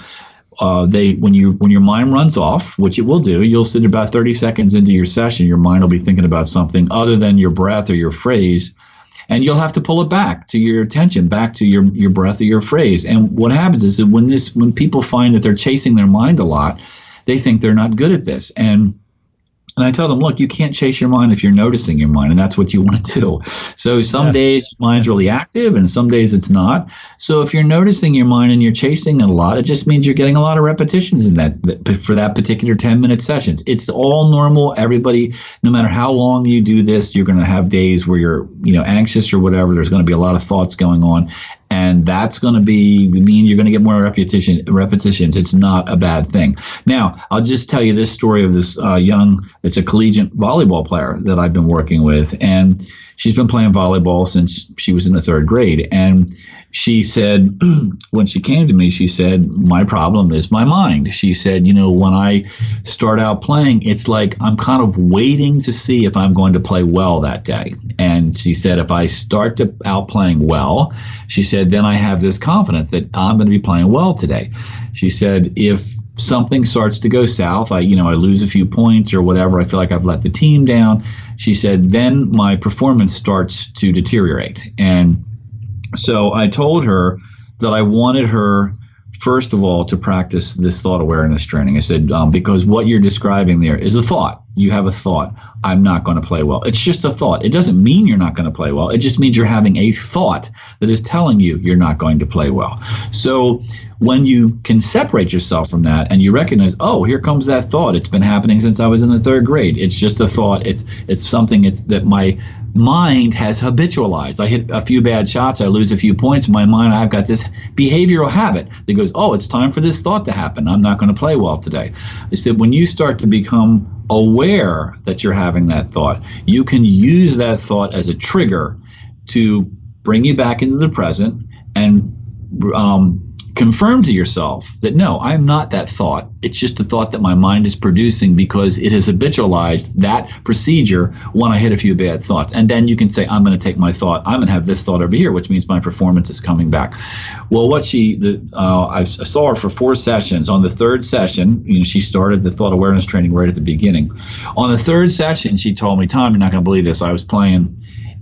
when your mind runs off, which it will do, you'll sit about 30 seconds into your session, your mind will be thinking about something other than your breath or your phrase, and you'll have to pull it back to your attention, back to your breath or your phrase. And what happens is that when people find that they're chasing their mind a lot, they think they're not good at this. And I tell them, look, you can't chase your mind if you're noticing your mind, and that's what you want to do. So some days your mind's really active, and some days it's not. So if you're noticing your mind and you're chasing it a lot, it just means you're getting a lot of repetitions in that for that particular 10-minute sessions. It's all normal. Everybody, no matter how long you do this, you're going to have days where you're anxious or whatever. There's going to be a lot of thoughts going on. And that's going to mean you're going to get more repetitions. It's not a bad thing. Now, I'll just tell you this story of this it's a collegiate volleyball player that I've been working with. And she's been playing volleyball since she was in the 3rd grade. And she said, when she came to me, she said, my problem is my mind. She said, when I start out playing, it's like I'm kind of waiting to see if I'm going to play well that day. And she said, if I start out playing well, she said, then I have this confidence that I'm going to be playing well today. She said, if something starts to go south, I lose a few points or whatever, I feel like I've let the team down. She said, then my performance starts to deteriorate. And so I told her that I wanted her, first of all, to practice this thought awareness training. I said, because what you're describing there is a thought. You have a thought, I'm not going to play well. It's just a thought. It doesn't mean you're not going to play well. It just means you're having a thought that is telling you you're not going to play well. So when you can separate yourself from that and you recognize, oh, here comes that thought. It's been happening since I was in the 3rd grade. It's just a thought. It's something that my mind has habitualized. I hit a few bad shots, I lose a few points. In my mind, I've got this behavioral habit that goes, oh, it's time for this thought to happen. I'm not going to play well today. I said, when you start to become aware that you're having that thought, you can use that thought as a trigger to bring you back into the present and confirm to yourself that, no, I'm not that thought. It's just a thought that my mind is producing because it has habitualized that procedure when I hit a few bad thoughts. And then you can say, I'm going to take my thought, I'm going to have this thought over here, which means my performance is coming back. Well, I saw her for 4 sessions. On the 3rd session, she started the thought awareness training right at the beginning. On the 3rd session, she told me, Tom, you're not going to believe this. I was playing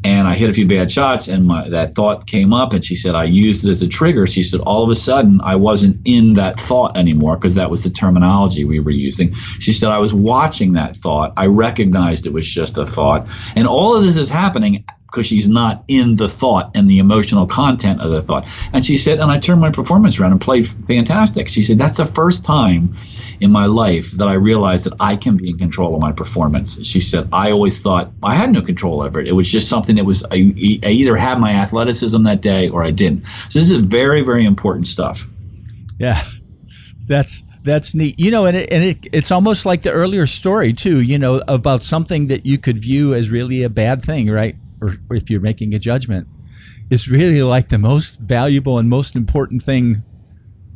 and I hit a few bad shots, and that thought came up, and she said, I used it as a trigger. She said, all of a sudden, I wasn't in that thought anymore, because that was the terminology we were using. She said, I was watching that thought. I recognized it was just a thought. And all of this is happening because she's not in the thought and the emotional content of the thought. And she said, and I turned my performance around and played fantastic. She said, that's the first time in my life that I realized that I can be in control of my performance. She said, I always thought I had no control over it. It was just something that was, I either had my athleticism that day or I didn't. So this is very, very important stuff. Yeah, that's neat. It's almost like the earlier story too, about something that you could view as really a bad thing, right? Or if you're making a judgment, it's really like the most valuable and most important thing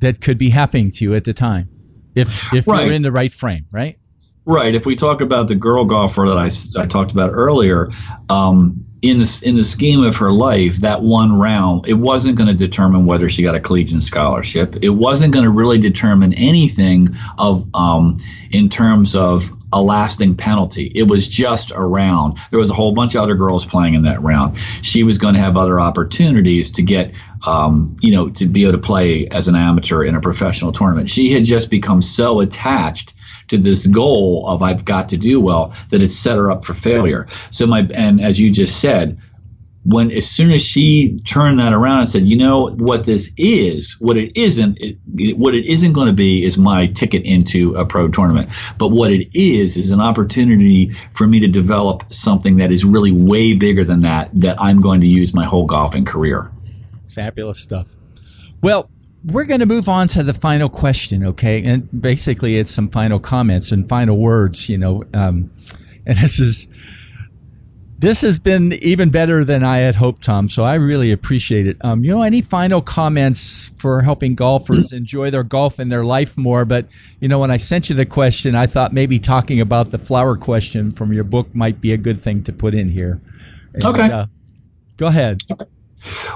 that could be happening to you at the time. if Right. you're in the right frame, right? Right. If we talk about the girl golfer that I talked about earlier, in the scheme of her life, that one round, it wasn't going to determine whether she got a collegiate scholarship. It wasn't going to really determine anything of in terms of a lasting penalty. It was just a round. There was a whole bunch of other girls playing in that round. She was going to have other opportunities to get, to be able to play as an amateur in a professional tournament. She had just become so attached to this goal of I've got to do well that it set her up for failure. And as you just said, as soon as she turned that around and said, you know what this is, what it isn't going to be is my ticket into a pro tournament. But what it is an opportunity for me to develop something that is really way bigger than that I'm going to use my whole golfing career. Fabulous stuff. Well, we're going to move on to the final question, okay? And basically, it's some final comments and final words, and this has been even better than I had hoped, Tom, so I really appreciate it. Any final comments for helping golfers enjoy their golf and their life more? But, when I sent you the question, I thought maybe talking about the flower question from your book might be a good thing to put in here. And, okay. Go ahead.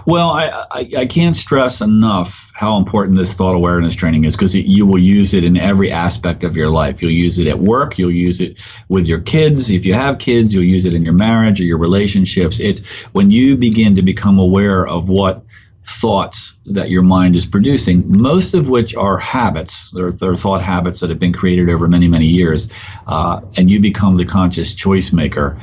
Well, I can't stress enough how important this thought awareness training is, because you will use it in every aspect of your life. You'll use it at work. You'll use it with your kids. If you have kids, you'll use it in your marriage or your relationships. It's when you begin to become aware of what thoughts that your mind is producing, most of which are habits. They're thought habits that have been created over many, many years, and you become the conscious choice maker.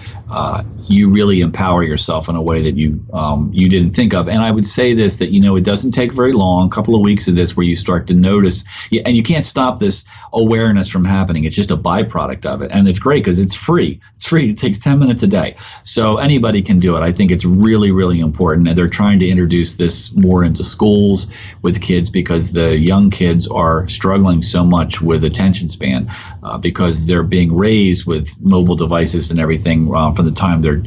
You really empower yourself in a way that you didn't think of. And I would say this, that, it doesn't take very long, a couple of weeks of this, where you start to notice, and you can't stop this awareness from happening. It's just a byproduct of it. And it's great because it's free. It's free. It takes 10 minutes a day. So anybody can do it. I think it's really, really important. And they're trying to introduce this more into schools with kids, because the young kids are struggling so much with attention span, because they're being raised with mobile devices and everything from the time they're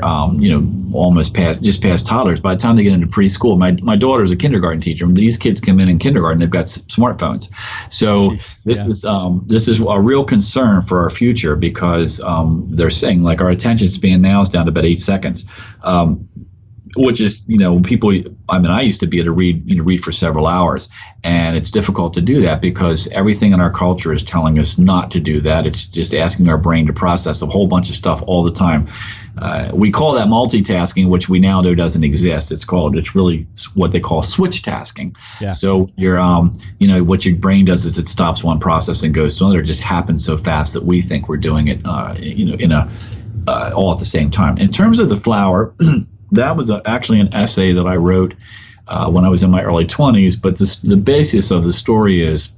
almost past toddlers. By the time they get into preschool, my daughter's a kindergarten teacher. These kids come in kindergarten, they've got smartphones. So this is a real concern for our future, because they're saying, like, our attention span now is down to about 8 seconds. Which is, I used to be able to read for several hours, and it's difficult to do that because everything in our culture is telling us not to do that. It's just asking our brain to process a whole bunch of stuff all the time. We call that multitasking, which we now know doesn't exist. It's really what they call switch tasking. Yeah. So what your brain does is it stops one process and goes to another. It just happens so fast that we think we're doing it, all at the same time. In terms of the flower, that was actually an essay that I wrote when I was in my early 20s. But the basis of the story is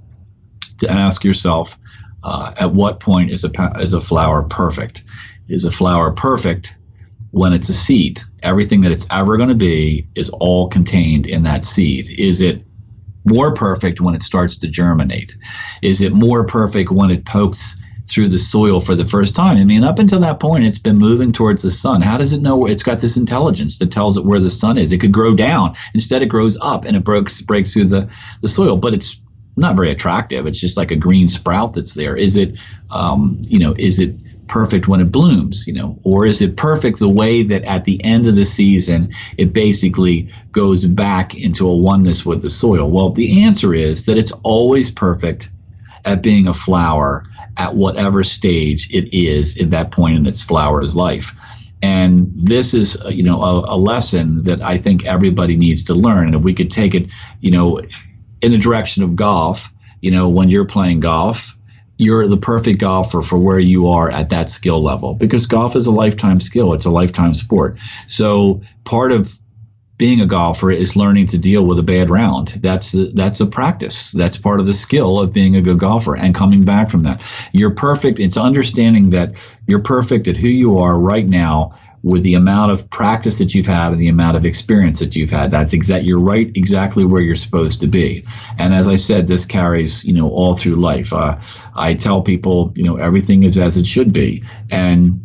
to ask yourself, at what point is a flower perfect? Is a flower perfect when it's a seed? Everything that it's ever going to be is all contained in that seed. Is it more perfect when it starts to germinate? Is it more perfect when it pokes through the soil for the first time? I mean, up until that point, it's been moving towards the sun. How does it know? It's got this intelligence that tells it where the sun is. It could grow down. Instead, it grows up and it breaks through the soil. But it's not very attractive. It's just like a green sprout that's there. Is it, is it perfect when it blooms, or is it perfect the way that at the end of the season, it basically goes back into a oneness with the soil? Well, the answer is that it's always perfect at being a flower at whatever stage it is at that point in its flower's life. And this is, a lesson that I think everybody needs to learn. And if we could take it, in the direction of golf, when you're playing golf, you're the perfect golfer for where you are at that skill level, because golf is a lifetime skill. It's a lifetime sport. So part of being a golfer is learning to deal with a bad round. That's a practice. That's part of the skill of being a good golfer and coming back from that. You're perfect. It's understanding that you're perfect at who you are right now with the amount of practice that you've had and the amount of experience that you've had. You're right exactly where you're supposed to be. And as I said, this carries, all through life. I tell people, everything is as it should be. And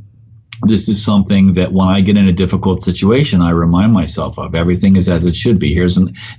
this is something that when I get in a difficult situation, I remind myself of. Everything is as it should be.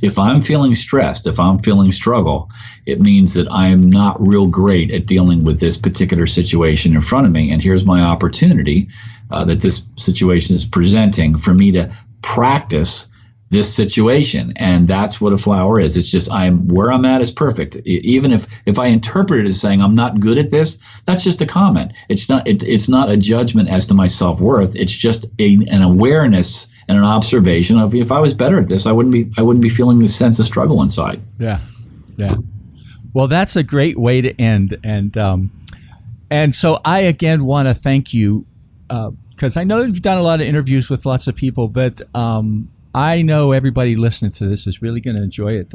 If I'm feeling stressed, if I'm feeling struggle, it means that I'm not real great at dealing with this particular situation in front of me. And here's my opportunity that this situation is presenting for me to practice this situation. And that's what a flower is. It's just where I'm at is perfect. Even if I interpret it as saying I'm not good at this, that's just a comment. It's not a judgment as to my self-worth. It's just an awareness and an observation of, if I was better at this, I wouldn't be feeling this sense of struggle inside. Yeah. Well, that's a great way to end. And so I again want to thank you, because I know you've done a lot of interviews with lots of people, but I know everybody listening to this is really going to enjoy it.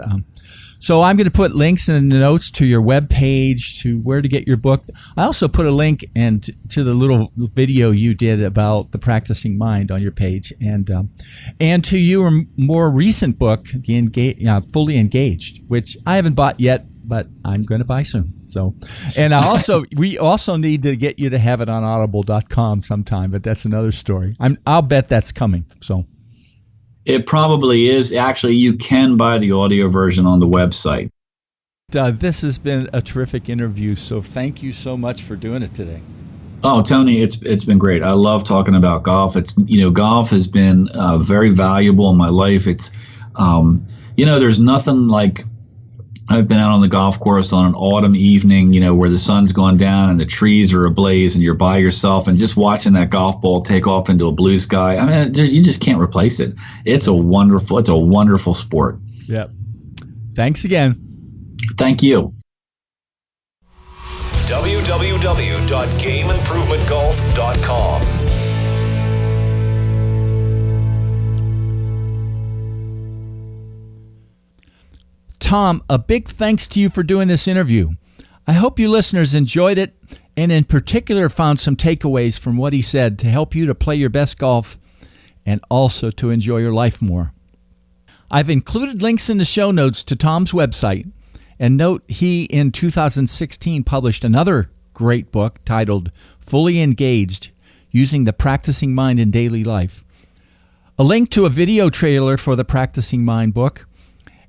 So I'm going to put links in the notes to your webpage, to where to get your book. I also put a link to the little video you did about the Practicing Mind on your page, and to your more recent book, Fully Engaged, which I haven't bought yet, but I'm going to buy soon. So, and we also need to get you to have it on audible.com sometime, but that's another story. I'll bet that's coming. So. It probably is. Actually, you can buy the audio version on the website. This has been a terrific interview, so thank you so much for doing it today. Oh, Tony, it's been great. I love talking about golf. Golf has been very valuable in my life. It's there's nothing like, I've been out on the golf course on an autumn evening, where the sun's gone down and the trees are ablaze and you're by yourself, and just watching that golf ball take off into a blue sky. I mean, you just can't replace it. It's a wonderful sport. Yep. Thanks again. Thank you. www.gameimprovementgolf.com. Tom, a big thanks to you for doing this interview. I hope you listeners enjoyed it, and in particular found some takeaways from what he said to help you to play your best golf and also to enjoy your life more. I've included links in the show notes to Tom's website, and note he in 2016 published another great book titled Fully Engaged, Using the Practicing Mind in Daily Life. A link to a video trailer for the Practicing Mind book,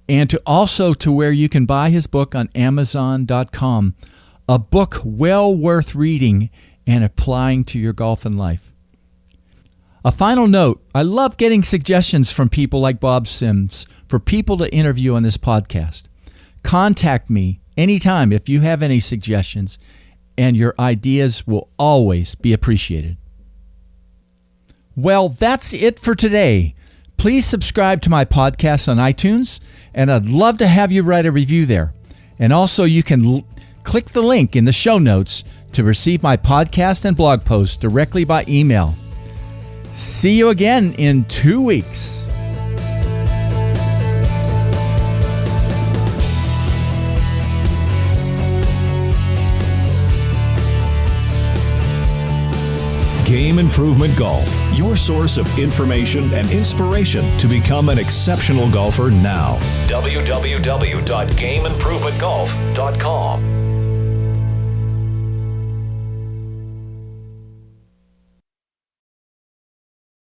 and to where you can buy his book on Amazon.com, a book well worth reading and applying to your golf and life. A final note, I love getting suggestions from people like Bob Sims for people to interview on this podcast. Contact me anytime if you have any suggestions, and your ideas will always be appreciated. Well, that's it for today. Please subscribe to my podcast on iTunes, and I'd love to have you write a review there. And also, you can click the link in the show notes to receive my podcast and blog posts directly by email. See you again in 2 weeks. Game Improvement Golf, your source of information and inspiration to become an exceptional golfer now. www.gameimprovementgolf.com